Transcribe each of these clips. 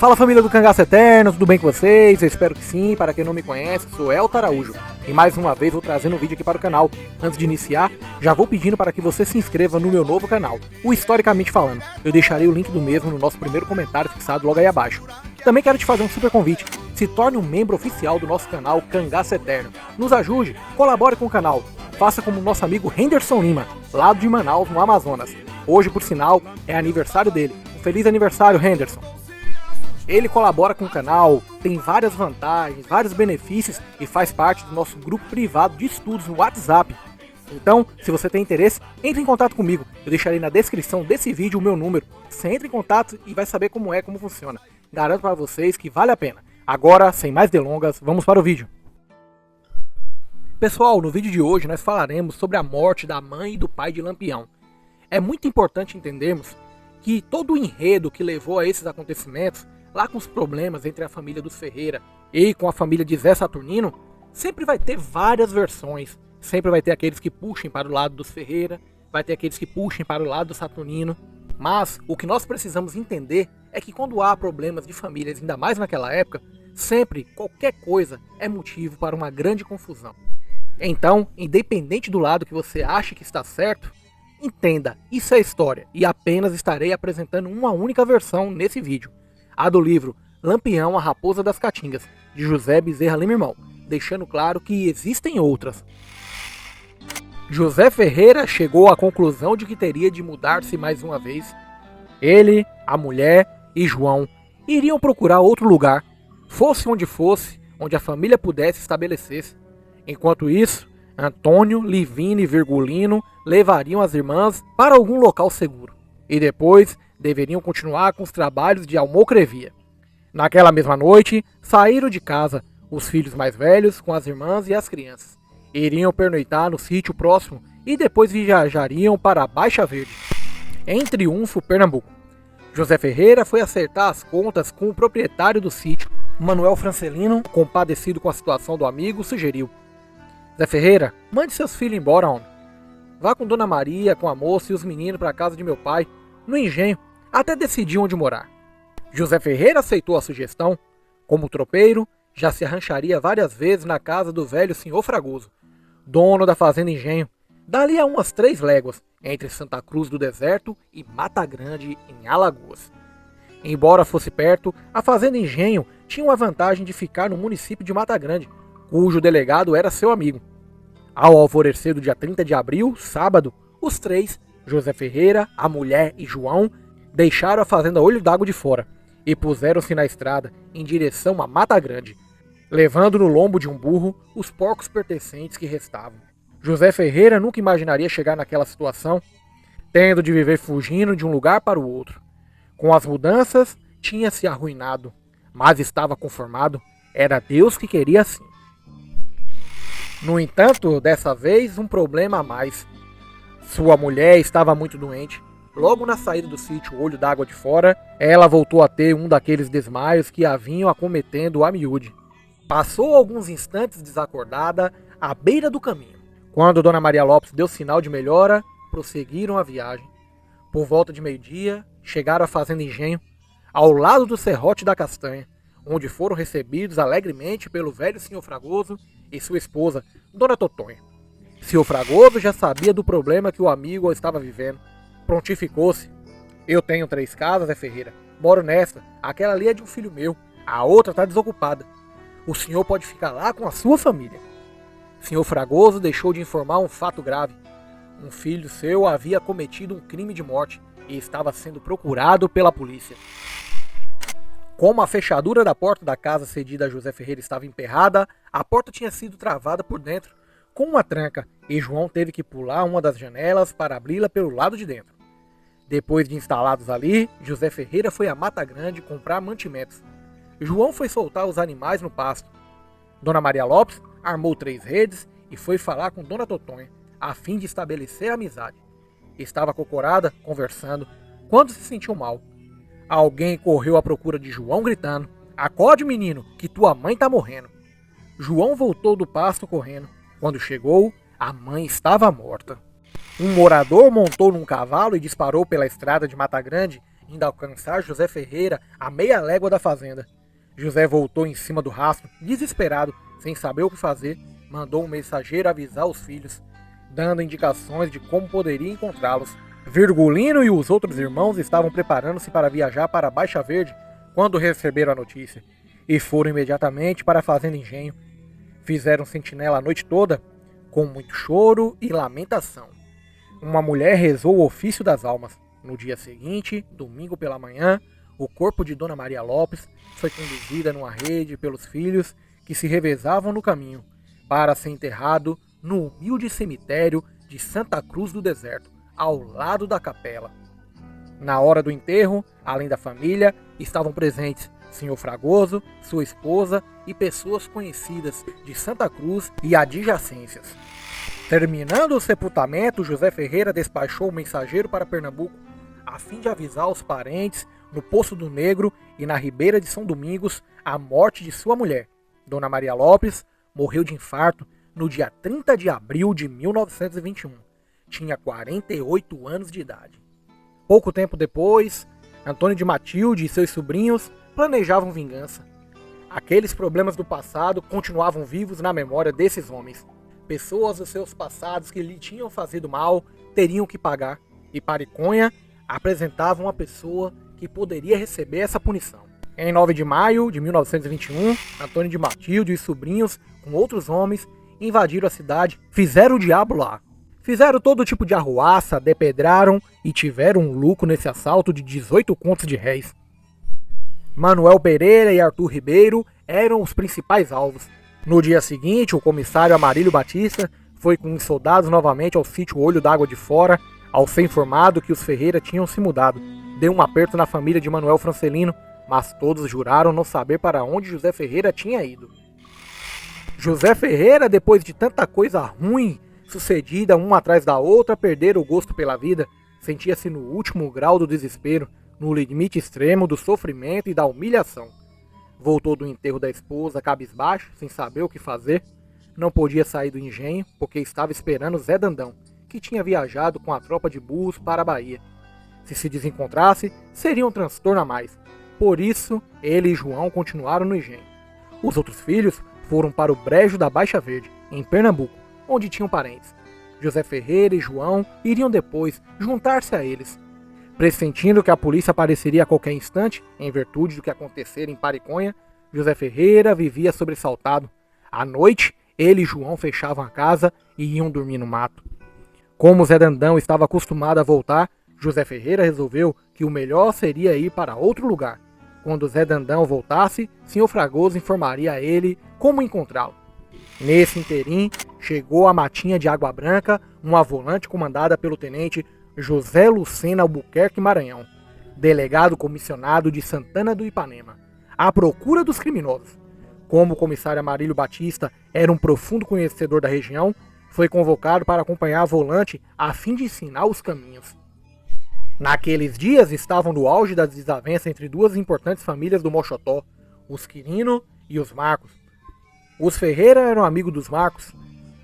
Fala família do Cangaço Eterno, tudo bem com vocês? Eu espero que sim. Para quem não me conhece, sou Elton Araújo e mais uma vez vou trazendo um vídeo aqui para o canal. Antes de iniciar, já vou pedindo para que você se inscreva no meu novo canal, o Historicamente Falando. Eu deixarei o link do mesmo no nosso primeiro comentário fixado logo aí abaixo. Também quero te fazer um super convite, se torne um membro oficial do nosso canal Cangaço Eterno. Nos ajude, colabore com o canal, faça como o nosso amigo Henderson Lima, lá de Manaus, no Amazonas. Hoje, por sinal, é aniversário dele. Um feliz aniversário, Henderson! Ele colabora com o canal, tem várias vantagens, vários benefícios e faz parte do nosso grupo privado de estudos no WhatsApp. Então, se você tem interesse, entre em contato comigo. Eu deixarei na descrição desse vídeo o meu número. Você entra em contato e vai saber como funciona. Garanto para vocês que vale a pena. Agora, sem mais delongas, vamos para o vídeo. Pessoal, no vídeo de hoje nós falaremos sobre a morte da mãe e do pai de Lampião. É muito importante entendermos que todo o enredo que levou a esses acontecimentos, lá com os problemas entre a família dos Ferreira e com a família de Zé Saturnino, sempre vai ter várias versões. Sempre vai ter aqueles que puxem para o lado dos Ferreira, vai ter aqueles que puxem para o lado do Saturnino. Mas o que nós precisamos entender é que quando há problemas de famílias, ainda mais naquela época, sempre qualquer coisa é motivo para uma grande confusão. Então, independente do lado que você ache que está certo, entenda, isso é história e apenas estarei apresentando uma única versão nesse vídeo. A do livro Lampião, a Raposa das Caatingas, de José Bezerra Lima Irmão, deixando claro que existem outras. José Ferreira chegou à conclusão de que teria de mudar-se mais uma vez. Ele, a mulher e João iriam procurar outro lugar, fosse, onde a família pudesse estabelecer-se. Enquanto isso, Antônio, Livina e Virgulino levariam as irmãs para algum local seguro e depois deveriam continuar com os trabalhos de almocrevia. Naquela mesma noite, saíram de casa os filhos mais velhos com as irmãs e as crianças. Iriam pernoitar no sítio próximo e depois viajariam para a Baixa Verde, em Triunfo, Pernambuco. José Ferreira foi acertar as contas com o proprietário do sítio. Manuel Francelino, compadecido com a situação do amigo, sugeriu: Zé Ferreira, mande seus filhos embora, homem. Vá com Dona Maria, com a moça e os meninos para a casa de meu pai, no engenho, até decidir onde morar. José Ferreira aceitou a sugestão. Como tropeiro, já se arrancharia várias vezes na casa do velho senhor Fragoso, dono da fazenda Engenho, dali a umas 3 léguas, entre Santa Cruz do Deserto e Mata Grande, em Alagoas. Embora fosse perto, a fazenda Engenho tinha uma vantagem de ficar no município de Mata Grande, cujo delegado era seu amigo. Ao alvorecer do dia 30 de abril, sábado, os 3, José Ferreira, a mulher e João, deixaram a fazenda Olho d'Água de fora e puseram-se na estrada em direção a Mata Grande, levando no lombo de um burro os porcos pertencentes que restavam. José Ferreira nunca imaginaria chegar naquela situação, tendo de viver fugindo de um lugar para o outro. Com as mudanças, tinha se arruinado, mas estava conformado, era Deus que queria assim. No entanto, dessa vez, um problema a mais. Sua mulher estava muito doente. Logo na saída do sítio Olho d'Água de fora, ela voltou a ter um daqueles desmaios que a vinham acometendo a miúde. Passou alguns instantes desacordada à beira do caminho. Quando Dona Maria Lopes deu sinal de melhora, prosseguiram a viagem. Por volta de meio-dia, chegaram à fazenda Engenho, ao lado do Serrote da Castanha, onde foram recebidos alegremente pelo velho senhor Fragoso e sua esposa, Dona Totonha. Senhor Fragoso já sabia do problema que o amigo estava vivendo. Prontificou-se: eu tenho 3 casas, Zé Ferreira. Moro nesta, aquela ali é de um filho meu, a outra está desocupada. O senhor pode ficar lá com a sua família. Senhor Fragoso deixou de informar um fato grave. Um filho seu havia cometido um crime de morte e estava sendo procurado pela polícia. Como a fechadura da porta da casa cedida a José Ferreira estava emperrada, a porta tinha sido travada por dentro com uma tranca e João teve que pular uma das janelas para abri-la pelo lado de dentro. Depois de instalados ali, José Ferreira foi a Mata Grande comprar mantimentos. João foi soltar os animais no pasto. Dona Maria Lopes armou 3 redes e foi falar com Dona Totonha, a fim de estabelecer amizade. Estava acocorada, conversando, quando se sentiu mal. Alguém correu à procura de João gritando: acorde, menino, que tua mãe tá morrendo. João voltou do pasto correndo. Quando chegou, a mãe estava morta. Um morador montou num cavalo e disparou pela estrada de Mata Grande indo alcançar José Ferreira a meia légua da fazenda. José voltou em cima do rastro, desesperado, sem saber o que fazer, mandou um mensageiro avisar os filhos, dando indicações de como poderia encontrá-los. Virgulino e os outros irmãos estavam preparando-se para viajar para a Baixa Verde quando receberam a notícia, e foram imediatamente para a Fazenda Engenho. Fizeram sentinela a noite toda, com muito choro e lamentação. Uma mulher rezou o ofício das almas. No dia seguinte, domingo pela manhã, o corpo de Dona Maria Lopes foi conduzida numa rede pelos filhos que se revezavam no caminho, para ser enterrado no humilde cemitério de Santa Cruz do Deserto, ao lado da capela. Na hora do enterro, além da família, estavam presentes Sr. Fragoso, sua esposa e pessoas conhecidas de Santa Cruz e adjacências. Terminando o sepultamento, José Ferreira despachou o mensageiro para Pernambuco, a fim de avisar os parentes no Poço do Negro e na Ribeira de São Domingos a morte de sua mulher. Dona Maria Lopes morreu de infarto no dia 30 de abril de 1921. Tinha 48 anos de idade. Pouco tempo depois, Antônio de Matilde e seus sobrinhos planejavam vingança. Aqueles problemas do passado continuavam vivos na memória desses homens. Pessoas dos seus passados que lhe tinham fazido mal teriam que pagar, e Pariconha apresentava uma pessoa que poderia receber essa punição. Em 9 de maio de 1921, Antônio de Matilde e sobrinhos, com outros homens, invadiram a cidade, fizeram o diabo lá. Fizeram todo tipo de arruaça, depedraram e tiveram um lucro nesse assalto de 18 contos de réis. Manuel Pereira e Arthur Ribeiro eram os principais alvos. No dia seguinte, o comissário Amarílio Batista foi com os soldados novamente ao sítio Olho d'Água de Fora, ao ser informado que os Ferreira tinham se mudado. Deu um aperto na família de Manuel Francelino, mas todos juraram não saber para onde José Ferreira tinha ido. José Ferreira, depois de tanta coisa ruim sucedida uma atrás da outra, perdera o gosto pela vida, sentia-se no último grau do desespero, no limite extremo do sofrimento e da humilhação. Voltou do enterro da esposa cabisbaixo, sem saber o que fazer. Não podia sair do engenho, porque estava esperando Zé Dandão, que tinha viajado com a tropa de burros para a Bahia. Se desencontrasse, seria um transtorno a mais. Por isso, ele e João continuaram no engenho. Os outros filhos foram para o Brejo da Baixa Verde, em Pernambuco, onde tinham parentes. José Ferreira e João iriam depois juntar-se a eles. Pressentindo que a polícia apareceria a qualquer instante, em virtude do que acontecera em Pariconha, José Ferreira vivia sobressaltado. À noite, ele e João fechavam a casa e iam dormir no mato. Como Zé Dandão estava acostumado a voltar, José Ferreira resolveu que o melhor seria ir para outro lugar. Quando Zé Dandão voltasse, Sr. Fragoso informaria a ele como encontrá-lo. Nesse interim, chegou a matinha de Água Branca, uma volante comandada pelo tenente José Lucena Albuquerque Maranhão, delegado comissionado de Santana do Ipanema, à procura dos criminosos. Como o comissário Amarílio Batista era um profundo conhecedor da região, foi convocado para acompanhar a volante a fim de ensinar os caminhos. Naqueles dias estavam no auge das desavenças entre duas importantes famílias do Moxotó, os Quirino e os Marcos. Os Ferreira eram amigos dos Marcos.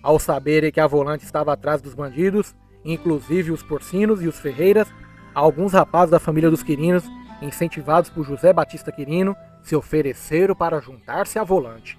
Ao saberem que a volante estava atrás dos bandidos, inclusive os Porcinos e os Ferreiras, alguns rapazes da família dos Quirinos, incentivados por José Batista Quirino, se ofereceram para juntar-se à volante.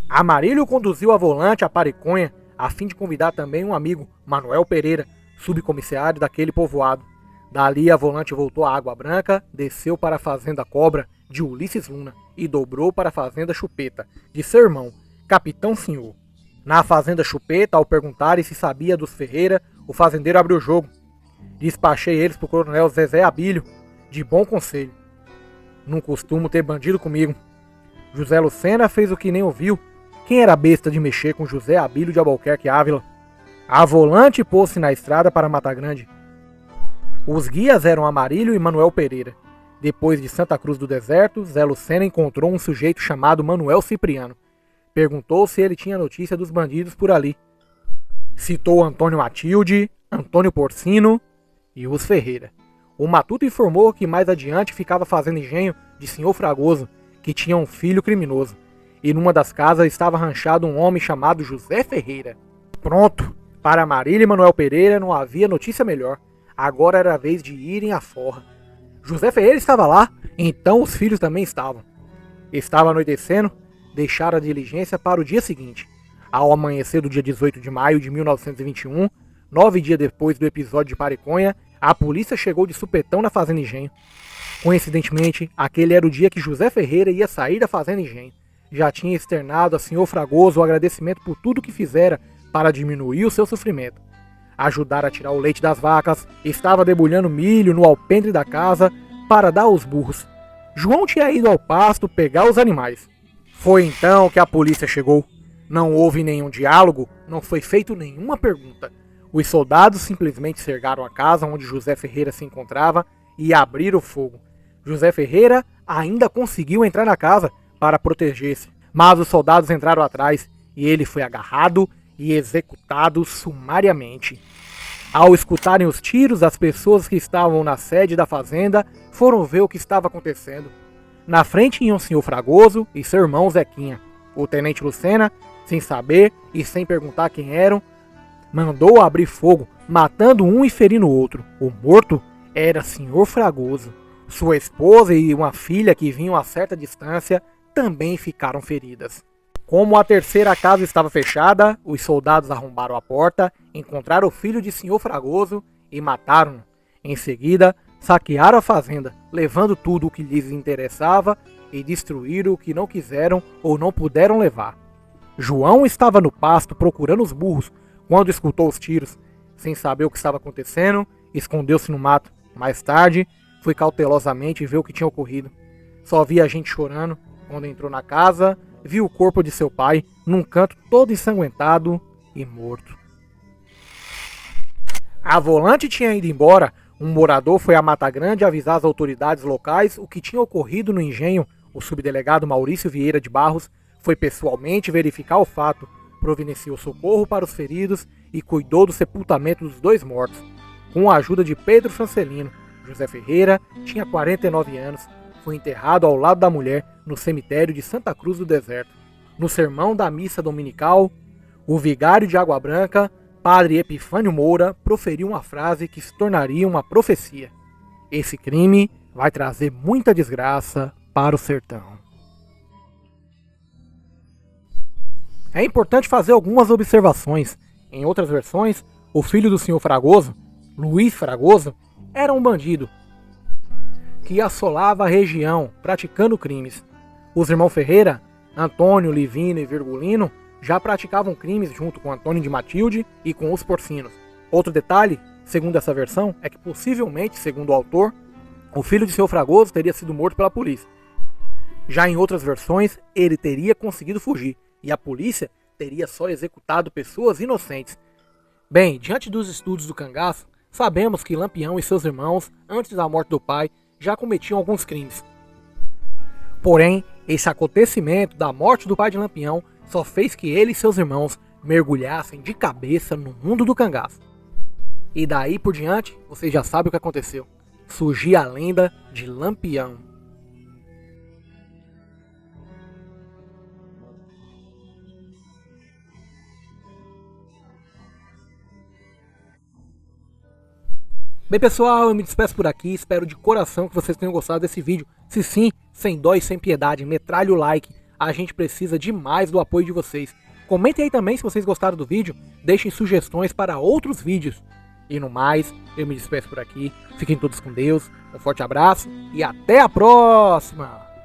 Amarílio conduziu a volante a Pariconha, a fim de convidar também um amigo, Manuel Pereira, subcomissário daquele povoado. Dali a volante voltou à Água Branca, desceu para a Fazenda Cobra, de Ulisses Luna, e dobrou para a Fazenda Chupeta, de seu irmão, Capitão Senhor. Na Fazenda Chupeta, ao perguntarem se sabia dos Ferreira, o fazendeiro abriu o jogo. Despachei eles para o coronel Zezé Abílio, de bom conselho. Não costumo ter bandido comigo. José Lucena fez o que nem ouviu. Quem era besta de mexer com José Abílio de Albuquerque Ávila? A volante pôs-se na estrada para Mata Grande. Os guias eram Amarílio e Manuel Pereira. Depois de Santa Cruz do Deserto, Zé Lucena encontrou um sujeito chamado Manuel Cipriano. Perguntou se ele tinha notícia dos bandidos por ali. Citou Antônio Matilde, Antônio Porcino e os Ferreira. O matuto informou que mais adiante ficava fazendo engenho de Sr. Fragoso, que tinha um filho criminoso, e numa das casas estava ranchado um homem chamado José Ferreira. Pronto! Para Amarília e Manuel Pereira não havia notícia melhor. Agora era a vez de irem à forra. José Ferreira estava lá, então os filhos também estavam. Estava anoitecendo, deixaram a diligência para o dia seguinte. Ao amanhecer do dia 18 de maio de 1921, 9 dias depois do episódio de Pariconha, a polícia chegou de supetão na Fazenda Engenho. Coincidentemente, aquele era o dia que José Ferreira ia sair da Fazenda Engenho. Já tinha externado a senhor Fragoso o agradecimento por tudo que fizera para diminuir o seu sofrimento. Ajudar a tirar o leite das vacas, estava debulhando milho no alpendre da casa para dar aos burros. João tinha ido ao pasto pegar os animais. Foi então que a polícia chegou. Não houve nenhum diálogo, não foi feita nenhuma pergunta. Os soldados simplesmente cercaram a casa onde José Ferreira se encontrava e abriram fogo. José Ferreira ainda conseguiu entrar na casa para proteger-se, mas os soldados entraram atrás e ele foi agarrado e executado sumariamente. Ao escutarem os tiros, as pessoas que estavam na sede da fazenda foram ver o que estava acontecendo. Na frente iam o senhor Fragoso e seu irmão Zequinha. O tenente Lucena, sem saber e sem perguntar quem eram, mandou abrir fogo, matando um e ferindo o outro. O morto era senhor Fragoso. Sua esposa e uma filha que vinham a certa distância também ficaram feridas. Como a terceira casa estava fechada, os soldados arrombaram a porta, encontraram o filho de senhor Fragoso e mataram-no. Em seguida, saquearam a fazenda, levando tudo o que lhes interessava e destruíram o que não quiseram ou não puderam levar. João estava no pasto procurando os burros quando escutou os tiros. Sem saber o que estava acontecendo, escondeu-se no mato. Mais tarde, foi cautelosamente ver o que tinha ocorrido. Só via gente chorando. Quando entrou na casa, viu o corpo de seu pai num canto todo ensanguentado e morto. A volante tinha ido embora. Um morador foi a Mata Grande avisar as autoridades locais o que tinha ocorrido no engenho. O subdelegado Maurício Vieira de Barros foi pessoalmente verificar o fato, providenciou socorro para os feridos e cuidou do sepultamento dos dois mortos. Com a ajuda de Pedro Francelino, José Ferreira tinha 49 anos, foi enterrado ao lado da mulher no cemitério de Santa Cruz do Deserto. No sermão da missa dominical, o vigário de Água Branca, padre Epifânio Moura, proferiu uma frase que se tornaria uma profecia: esse crime vai trazer muita desgraça para o sertão. É importante fazer algumas observações. Em outras versões, o filho do senhor Fragoso, Luiz Fragoso, era um bandido que assolava a região, praticando crimes. Os irmãos Ferreira, Antônio, Livino e Virgulino, já praticavam crimes junto com Antônio de Matilde e com os Porcinos. Outro detalhe, segundo essa versão, é que possivelmente, segundo o autor, o filho de seu Fragoso teria sido morto pela polícia. Já em outras versões, ele teria conseguido fugir e a polícia teria só executado pessoas inocentes. Bem, diante dos estudos do cangaço, sabemos que Lampião e seus irmãos, antes da morte do pai, já cometiam alguns crimes. Porém, esse acontecimento da morte do pai de Lampião só fez que ele e seus irmãos mergulhassem de cabeça no mundo do cangaço. E daí por diante, vocês já sabem o que aconteceu. Surgiu a lenda de Lampião. Bem pessoal, eu me despeço por aqui, espero de coração que vocês tenham gostado desse vídeo. Se sim, sem dó e sem piedade, metralhe o like, a gente precisa demais do apoio de vocês. Comentem aí também se vocês gostaram do vídeo, deixem sugestões para outros vídeos. E no mais, eu me despeço por aqui, fiquem todos com Deus, um forte abraço e até a próxima!